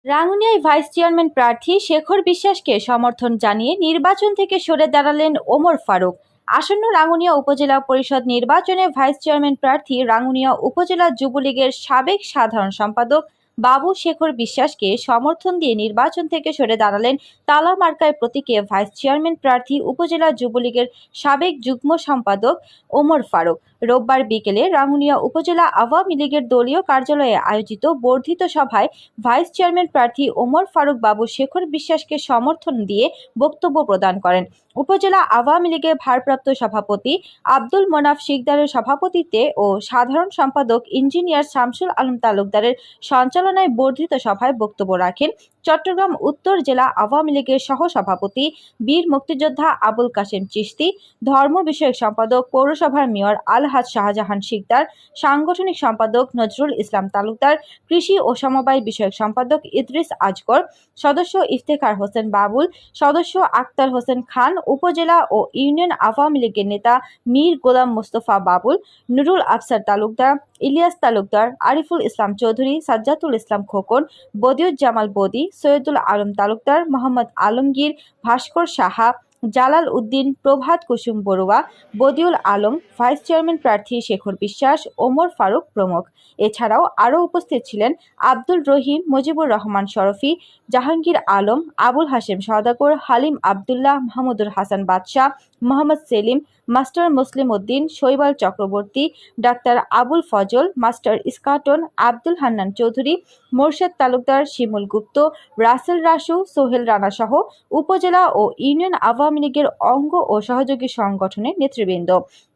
রাঙ্গুনিয়ায় vice chairman প্রার্থী শেখর বিশ্বাসকে সমর্থন জানিয়ে নির্বাচন থেকে সরে দাঁড়ালেন ওমর ফারুক। আসন্ন রাঙ্গুনিয়া উপজেলা পরিষদ নির্বাচনে ভাইস চেয়ারম্যান প্রার্থী রাঙ্গুনিয়া উপজেলা যুবলীগের সাবেক সাধারণ সম্পাদক বাবু শেখর বিশ্বাসকে সমর্থন দিয়ে নির্বাচন থেকে সরে দাঁড়ালেন তালা মার্কায় প্রতীকে ভাইস চেয়ারম্যান প্রার্থী উপজেলা যুবলীগের সাবেক যুগ্ম সম্পাদক ওমর ফারুক। রোববার বিকেলে রাঙ্গুনিয়া উপজেলা আওয়ামী লীগের দলীয় কার্যালয়ে আয়োজিত বর্ধিত সভায় ভাইস চেয়ারম্যান প্রার্থী ওমর ফারুক বাবু শেখর বিশ্বাসকে সমর্থন দিয়ে বক্তব্য প্রদান করেন। উপজেলা আওয়ামী লীগের ভারপ্রাপ্ত সভাপতি আব্দুল মোনাফ শিকদারের সভাপতিত্বে ও সাধারণ সম্পাদক ইঞ্জিনিয়ার শামসুল আলম তালুকদারের সঞ্চালনায় বর্ধিত সভায় বক্তব্য রাখেন চট্টগ্রাম উত্তর জেলা আওয়ামী লীগের সহ সভাপতি বীর মুক্তিযোদ্ধা আবুল কাশেম চিশতি, ধর্ম বিষয়ক সম্পাদক পৌরসভার মেয়র আলহাজ শাহজাহান শিকদার, সাংগঠনিক সম্পাদক নজরুল ইসলাম তালুকদার, কৃষি ও সমবায় বিষয়ক সম্পাদক ইদ্রিস আজগর, সদস্য ইফতেখার হোসেন বাবুল, সদস্য আক্তার হোসেন খান, উপজেলা ও ইউনিয়ন আওয়ামী লীগের নেতা মীর গোলাম মোস্তফা বাবুল, নুরুল আফসার তালুকদার, ইলিয়াস তালুকদার, আরিফুল ইসলাম চৌধুরী, সাজ্জাতুল ইসলাম খোকন, বদিউজ্জামাল বদি, সৈয়দুল আলম তালুকদার, মোহাম্মদ আলমগীর, ভাস্কর সাহা, জালাল উদ্দিন, প্রভাত কুসুম বড়ুয়া, বদিউল আলম, ভাইস চেয়ারম্যান প্রার্থী শেখর বিশ্বাস, ওমর ফারুক প্রমুখ। এছাড়াও আরও উপস্থিত ছিলেন আব্দুল রহিম, মুজিবুর রহমান শরফি, জাহাঙ্গীর আলম, আবুল হাশেম সওদাগর, হালিম আবদুল্লাহ, মাহমুদুল হাসান বাদশাহ, মোহাম্মদ সেলিম, মাস্টার মুসলিম উদ্দিন, শৈবাল চক্রবর্তী, ডাক্তার আবুল ফজল, মাস্টার ইস্কাটন, আব্দুল হান্নান চৌধুরী, মোরশেদ তালুকদার, শিমুল গুপ্ত, রাসেল রাসু, সোহেল রানা সহ উপজেলা ও ইউনিয়ন আওয়ামী লীগের অঙ্গ ও সহযোগী সংগঠনের নেতৃবৃন্দ।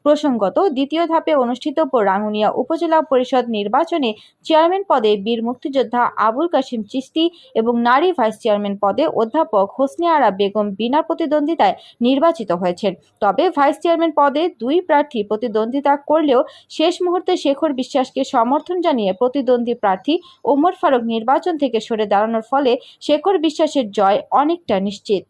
প্রসঙ্গত, দ্বিতীয় ধাপে অনুষ্ঠিত রাঙ্গুনিয়া উপজেলা পরিষদ নির্বাচনে চেয়ারম্যান পদে বীর মুক্তিযোদ্ধা আবুল কাশেম চিশতি এবং নারী ভাইস চেয়ারম্যান পদে অধ্যাপক হোসনে আরা বেগম বিনা প্রতিদ্বন্দ্বিতায় নির্বাচিত হয়েছেন। তবে ভাইস চেয়ারম্যান পদে দুই প্রার্থী প্রতিদ্বন্দ্বিতা করলেও শেষ মুহূর্তে শেখর বিশ্বাসকে সমর্থন জানিয়ে প্রতিদ্বন্দ্বী প্রার্থী ওমর ফারুক নির্বাচন থেকে সরে দাঁড়ানোর ফলে শেখর বিশ্বাসের জয় অনেকটা নিশ্চিত।